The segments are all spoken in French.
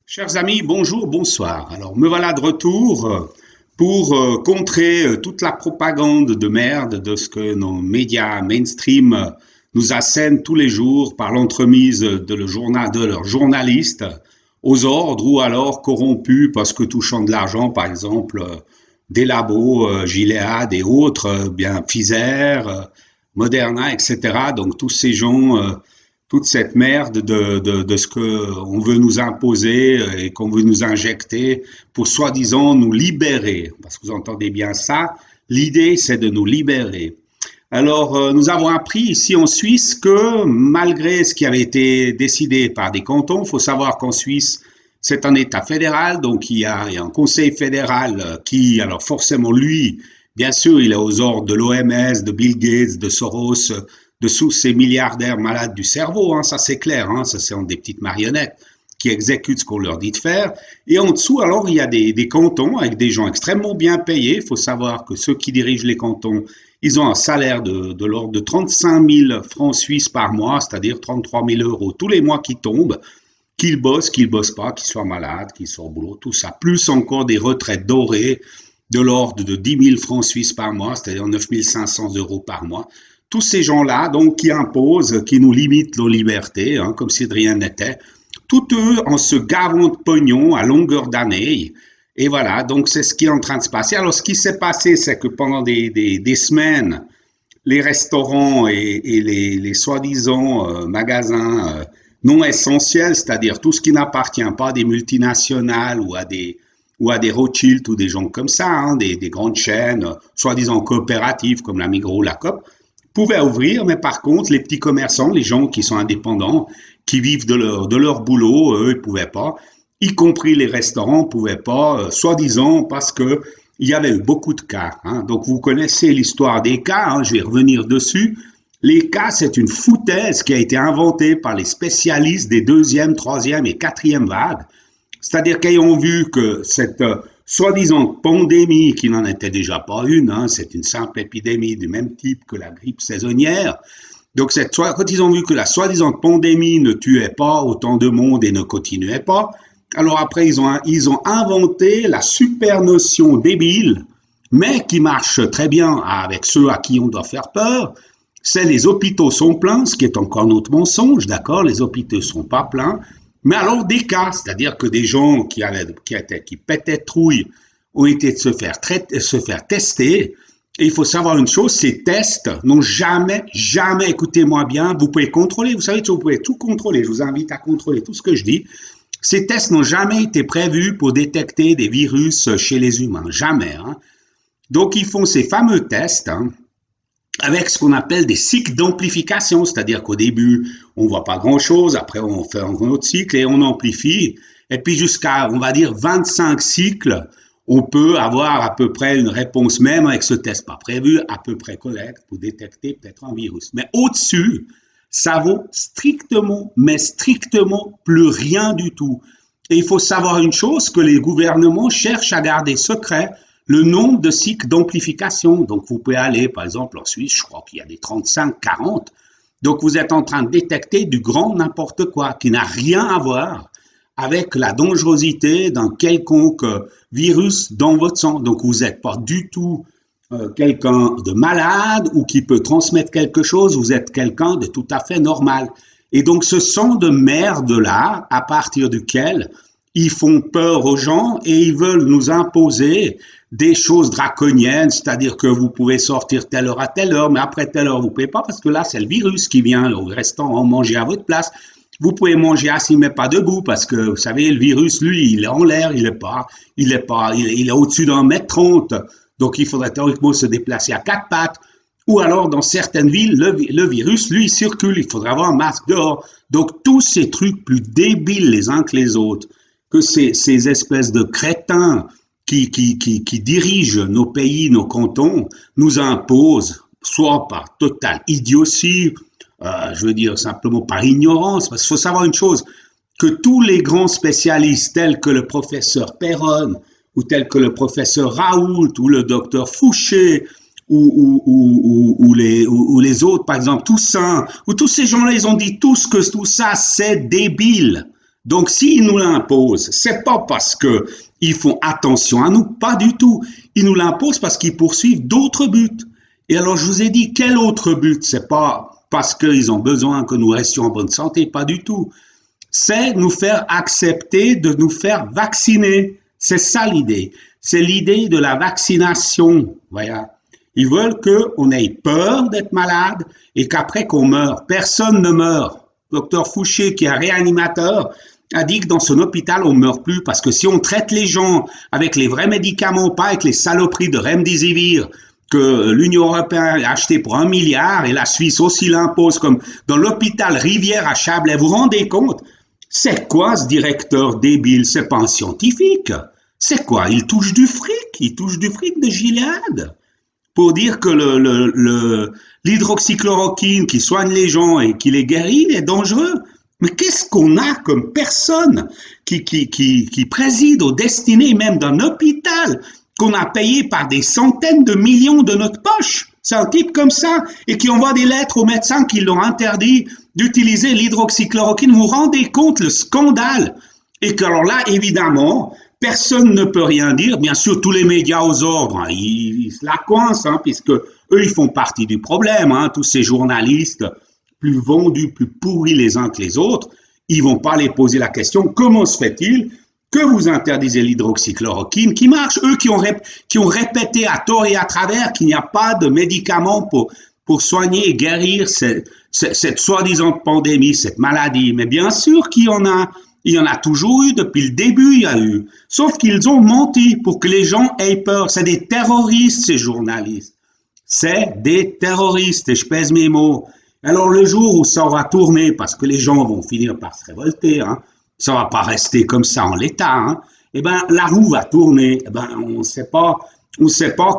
Chers amis, bonjour, bonsoir. Alors, me voilà de retour pour contrer toute la propagande de merde de ce que nos médias mainstream nous assènent tous les jours par l'entremise de leurs journalistes aux ordres ou alors corrompus parce que touchant de l'argent, par exemple, des labos, Gilead et autres, bien Pfizer, Moderna, etc. Donc tous ces gens toute cette merde de ce qu'on veut nous imposer et qu'on veut nous injecter pour soi-disant nous libérer. Parce que vous entendez bien ça, l'idée c'est de nous libérer. Alors, nous avons appris ici en Suisse que malgré ce qui avait été décidé par des cantons, il faut savoir qu'en Suisse, c'est un État fédéral, donc il y a un conseil fédéral qui, alors forcément lui, bien sûr, il est aux ordres de l'OMS, de Bill Gates, de Soros, de tous ces milliardaires malades du cerveau, hein, ça c'est clair, hein, ça c'est des petites marionnettes qui exécutent ce qu'on leur dit de faire. Et en dessous, alors, il y a des cantons avec des gens extrêmement bien payés. Il faut savoir que ceux qui dirigent les cantons, ils ont un salaire de l'ordre de 35 000 francs suisses par mois, c'est-à-dire 33 000 euros tous les mois qui tombent, qu'ils bossent pas, qu'ils soient malades, qu'ils soient au boulot, tout ça. Plus encore des retraites dorées de l'ordre de 10 000 francs suisses par mois, c'est-à-dire 9 500 euros par mois. Tous ces gens-là, donc, qui imposent, qui nous limitent nos libertés, hein, comme si de rien n'était, tout eux en se gavant de pognon à longueur d'année. Et voilà, donc c'est ce qui est en train de se passer. Alors, ce qui s'est passé, c'est que pendant des semaines, les restaurants et les soi-disant magasins non essentiels, c'est-à-dire tout ce qui n'appartient pas à des multinationales ou à des Rothschild ou des gens comme ça, hein, des grandes chaînes, soi-disant coopératives comme la Migros ou la Coop, pouvaient ouvrir, mais par contre, les petits commerçants, les gens qui sont indépendants, qui vivent de leur boulot, eux, ils pouvaient pas, y compris les restaurants, pouvaient pas, soi-disant, parce que il y avait eu beaucoup de cas. Hein. Donc, vous connaissez l'histoire des cas, hein, je vais revenir dessus. Les cas, c'est une foutaise qui a été inventée par les spécialistes des deuxième, troisième et quatrième vagues. C'est-à-dire qu'ayant vu que cette soi-disant pandémie, qui n'en était déjà pas une, hein, c'est une simple épidémie du même type que la grippe saisonnière, donc quand ils ont vu que la soi-disant pandémie ne tuait pas autant de monde et ne continuait pas, alors après ils ont inventé la super notion débile, mais qui marche très bien avec ceux à qui on doit faire peur, c'est les hôpitaux sont pleins, ce qui est encore notre mensonge, d'accord, les hôpitaux sont pas pleins, mais alors des cas, c'est-à-dire que des gens qui pétaient de trouille ont été de se faire tester. Et il faut savoir une chose, ces tests n'ont jamais, écoutez-moi bien, vous pouvez contrôler, vous savez que vous pouvez tout contrôler, je vous invite à contrôler tout ce que je dis. Ces tests n'ont jamais été prévus pour détecter des virus chez les humains, jamais. Hein. Donc ils font ces fameux tests, hein, avec ce qu'on appelle des cycles d'amplification, c'est-à-dire qu'au début, on ne voit pas grand-chose, après on fait un autre cycle et on amplifie, et puis jusqu'à, on va dire, 25 cycles, on peut avoir à peu près une réponse même avec ce test pas prévu, à peu près correct pour détecter peut-être un virus. Mais au-dessus, ça vaut strictement, mais strictement plus rien du tout. Et il faut savoir une chose, que les gouvernements cherchent à garder secret le nombre de cycles d'amplification. Donc, vous pouvez aller, par exemple, en Suisse, je crois qu'il y a des 35, 40. Donc, vous êtes en train de détecter du grand n'importe quoi qui n'a rien à voir avec la dangerosité d'un quelconque virus dans votre sang. Donc, vous n'êtes pas du tout quelqu'un de malade ou qui peut transmettre quelque chose. Vous êtes quelqu'un de tout à fait normal. Et donc, ce sang de merde-là, à partir duquel ils font peur aux gens et ils veulent nous imposer des choses draconiennes, c'est-à-dire que vous pouvez sortir telle heure à telle heure, mais après telle heure, vous ne pouvez pas parce que là, c'est le virus qui vient au restaurant manger à votre place. Vous pouvez manger assis, mais pas debout, parce que, vous savez, le virus, lui, il est en l'air, il est au-dessus d'un mètre 30. Donc, il faudrait théoriquement se déplacer à quatre pattes. Ou alors, dans certaines villes, le virus, lui, circule. Il faudrait avoir un masque dehors. Donc, tous ces trucs plus débiles les uns que les autres, que ces espèces de crétins qui dirigent nos pays, nos cantons, nous imposent, soit par totale idiotie, je veux dire simplement par ignorance, parce qu'il faut savoir une chose, que tous les grands spécialistes tels que le professeur Perron, ou tels que le professeur Raoult, ou le docteur Fouché, ou les autres, par exemple Toussaint, ou tous ces gens-là, ils ont dit tous que tout ça, c'est débile. Donc, s'ils nous l'imposent, c'est pas parce que ils font attention à nous, pas du tout. Ils nous l'imposent parce qu'ils poursuivent d'autres buts. Et alors, je vous ai dit, quel autre but? C'est pas parce qu'ils ont besoin que nous restions en bonne santé, pas du tout. C'est nous faire accepter de nous faire vacciner. C'est ça l'idée. C'est l'idée de la vaccination. Voilà. Ils veulent qu'on ait peur d'être malade et qu'après qu'on meure, personne ne meurt. Docteur Fouché, qui est réanimateur, a dit que dans son hôpital, on ne meurt plus parce que si on traite les gens avec les vrais médicaments, pas avec les saloperies de Remdesivir que l'Union européenne a acheté pour 1 milliard et la Suisse aussi l'impose, comme dans l'hôpital Rivière à Chablais, vous vous rendez compte? C'est quoi ce directeur débile? C'est pas un scientifique. C'est quoi? Il touche du fric de Gilead pour dire que l'hydroxychloroquine qui soigne les gens et qui les guérit est dangereux. Mais qu'est-ce qu'on a comme personne qui préside aux destinées même d'un hôpital qu'on a payé par des centaines de millions de notre poche? C'est un type comme ça et qui envoie des lettres aux médecins qui l'ont interdit d'utiliser l'hydroxychloroquine. Vous vous rendez compte le scandale? Et que alors là, évidemment, personne ne peut rien dire. Bien sûr, tous les médias aux ordres, hein, ils se la coincent, hein, puisque eux, ils font partie du problème. Hein, tous ces journalistes plus vendus, plus pourris les uns que les autres, ils vont pas les poser la question, comment se fait-il que vous interdisez l'hydroxychloroquine qui marche? Eux qui ont répété à tort et à travers qu'il n'y a pas de médicaments pour soigner et guérir cette soi-disant pandémie, cette maladie. Mais bien sûr qu'il y en a. Il y en a toujours eu, depuis le début il y a eu. Sauf qu'ils ont menti pour que les gens aient peur. C'est des terroristes, ces journalistes. C'est des terroristes, et je pèse mes mots. Alors le jour où ça aura tourné, parce que les gens vont finir par se révolter, hein, ça va pas rester comme ça en l'état, hein, eh ben la roue va tourner. Eh ben on sait pas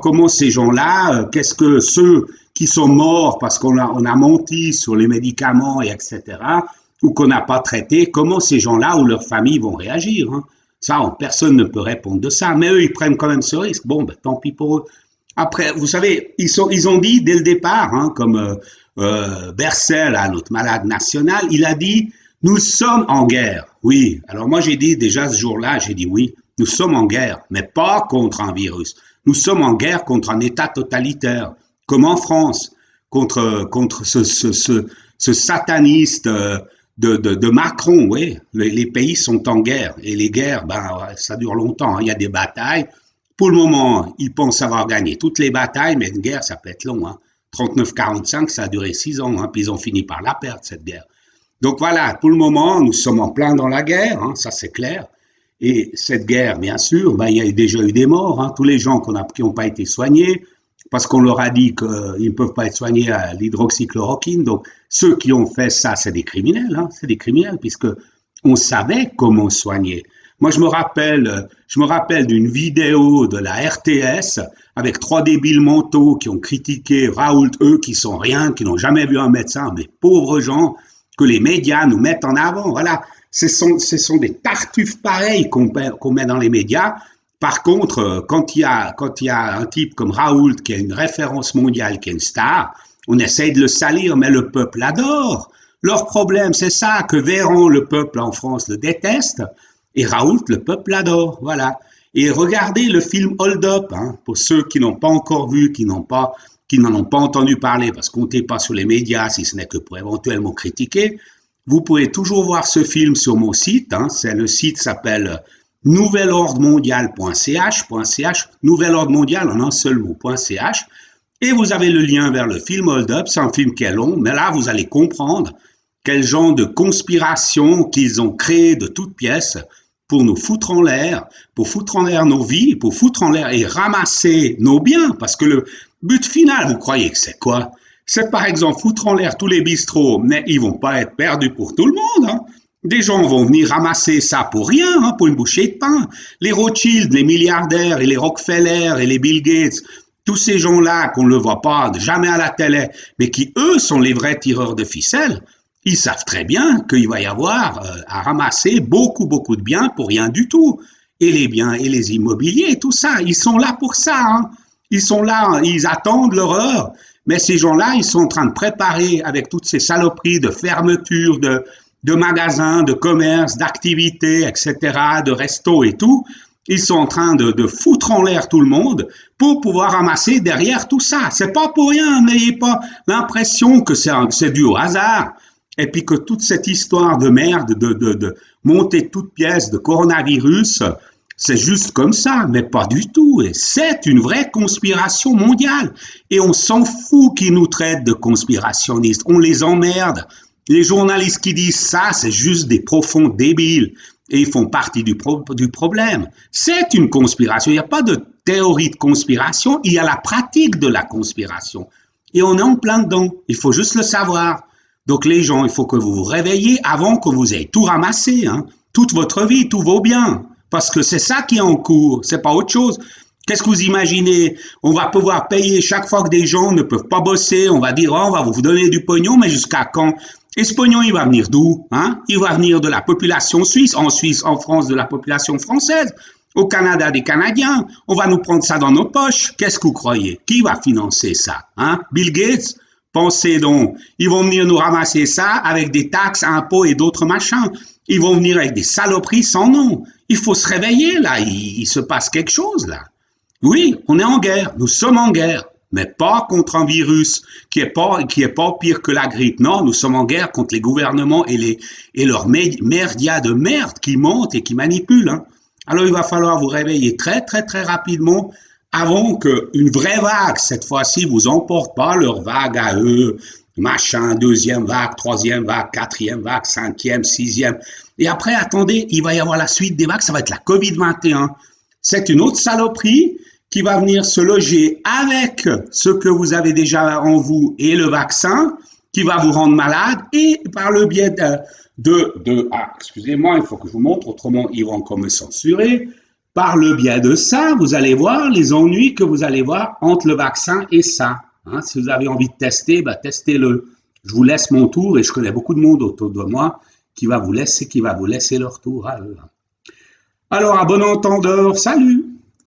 comment ces gens-là, qu'est-ce que ceux qui sont morts parce qu'on a menti sur les médicaments et etc., ou qu'on n'a pas traité, comment ces gens-là ou leurs familles vont réagir, hein. Ça, personne ne peut répondre de ça, mais eux, ils prennent quand même ce risque. Bon, ben, tant pis pour eux. Après, vous savez, ils ont dit dès le départ, hein, comme Bercel, notre malade national, il a dit, nous sommes en guerre. Oui, alors moi j'ai dit déjà ce jour-là, j'ai dit oui, nous sommes en guerre, mais pas contre un virus. Nous sommes en guerre contre un État totalitaire, comme en France, contre ce sataniste de Macron, oui. Les pays sont en guerre. Et les guerres, ben, ça dure longtemps, hein. Il y a des batailles. Pour le moment, ils pensent avoir gagné toutes les batailles, mais une guerre, ça peut être long, hein. 39-45, ça a duré 6 ans, hein, puis ils ont fini par la perdre, cette guerre. Donc voilà, pour le moment, nous sommes en plein dans la guerre, hein, ça c'est clair. Et cette guerre, bien sûr, ben, il y a déjà eu des morts, hein, tous les gens qui n'ont pas été soignés, parce qu'on leur a dit qu'ils ne peuvent pas être soignés à l'hydroxychloroquine. Donc, ceux qui ont fait ça, c'est des criminels, hein, c'est des criminels, puisque on savait comment soigner. Moi, je me rappelle d'une vidéo de la RTS avec 3 débiles mentaux qui ont critiqué Raoult, eux qui sont rien, qui n'ont jamais vu un médecin, des pauvres gens que les médias nous mettent en avant. Voilà, ce sont des tartuffes pareils qu'on met dans les médias. Par contre, quand il y a un type comme Raoult qui est une référence mondiale, qui est une star, on essaye de le salir, mais le peuple l'adore. Leur problème, c'est ça, que Véran, le peuple en France, le déteste, et Raoult, le peuple l'adore. Voilà. Et regardez le film Hold Up, hein, pour ceux qui n'ont pas encore vu, qui n'en ont pas entendu parler, parce qu'on comptez pas sur les médias, si ce n'est que pour éventuellement critiquer. Vous pouvez toujours voir ce film sur mon site, hein, le site s'appelle nouvelordremondial.ch, Nouvel Ordre Mondial en un seul mot.ch, et vous avez le lien vers le film Hold Up. C'est un film qui est long, mais là vous allez comprendre quel genre de conspiration qu'ils ont créé de toutes pièces pour nous foutre en l'air, pour foutre en l'air nos vies, pour foutre en l'air et ramasser nos biens, parce que le but final, vous croyez que c'est quoi? C'est par exemple foutre en l'air tous les bistrots, mais ils vont pas être perdus pour tout le monde, hein. Des gens vont venir ramasser ça pour rien, hein, pour une bouchée de pain. Les Rothschild, les milliardaires et les Rockefeller et les Bill Gates, tous ces gens-là qu'on ne le voit pas jamais à la télé, mais qui eux sont les vrais tireurs de ficelles, ils savent très bien qu'il va y avoir à ramasser beaucoup de biens pour rien du tout. Et les biens et les immobiliers, tout ça, ils sont là pour ça, hein. Ils sont là, ils attendent l'horreur. Mais ces gens-là, ils sont en train de préparer avec toutes ces saloperies de fermeture, de magasins, de commerces, d'activités, etc., de restos et tout. Ils sont en train de foutre en l'air tout le monde pour pouvoir ramasser derrière tout ça. C'est pas pour rien, n'ayez pas l'impression que c'est dû au hasard. Et puis que toute cette histoire de merde, de montée de toutes pièces, de coronavirus, c'est juste comme ça, mais pas du tout. Et c'est une vraie conspiration mondiale. Et on s'en fout qu'ils nous traitent de conspirationnistes. On les emmerde. Les journalistes qui disent ça, c'est juste des profonds débiles. Et ils font partie du problème. C'est une conspiration. Il n'y a pas de théorie de conspiration, il y a la pratique de la conspiration. Et on est en plein dedans. Il faut juste le savoir. Donc les gens, il faut que vous vous réveillez avant que vous ayez tout ramassé, hein, toute votre vie, tous vos biens. Parce que c'est ça qui est en cours, c'est pas autre chose. Qu'est-ce que vous imaginez? On va pouvoir payer chaque fois que des gens ne peuvent pas bosser, on va dire, oh, on va vous donner du pognon, mais jusqu'à quand? Et ce pognon, il va venir d'où, hein? Il va venir de la population suisse, en France, de la population française, au Canada, des Canadiens. On va nous prendre ça dans nos poches. Qu'est-ce que vous croyez? Qui va financer ça, hein? Bill Gates? Pensez donc, ils vont venir nous ramasser ça avec des taxes, impôts et d'autres machins. Ils vont venir avec des saloperies sans nom. Il faut se réveiller là, il se passe quelque chose là. Oui, on est en guerre, nous sommes en guerre, mais pas contre un virus qui est pas pire que la grippe. Non, nous sommes en guerre contre les gouvernements et leurs merdias de merde qui montent et qui manipulent. Hein. Alors il va falloir vous réveiller très très très rapidement avant qu'une vraie vague, cette fois-ci, vous emporte pas leur vague à eux, machin, deuxième vague, troisième vague, quatrième vague, cinquième, sixième. Et après, attendez, il va y avoir la suite des vagues, ça va être la COVID-21. C'est une autre saloperie qui va venir se loger avec ce que vous avez déjà en vous et le vaccin, qui va vous rendre malade, et par le biais excusez-moi, il faut que je vous montre, autrement ils vont encore me censurer. Par le biais de ça, vous allez voir les ennuis que vous allez voir entre le vaccin et ça. Hein, si vous avez envie de tester, testez-le. Je vous laisse mon tour et je connais beaucoup de monde autour de moi qui va vous laisser leur tour à eux. Alors, à bon entendeur, salut!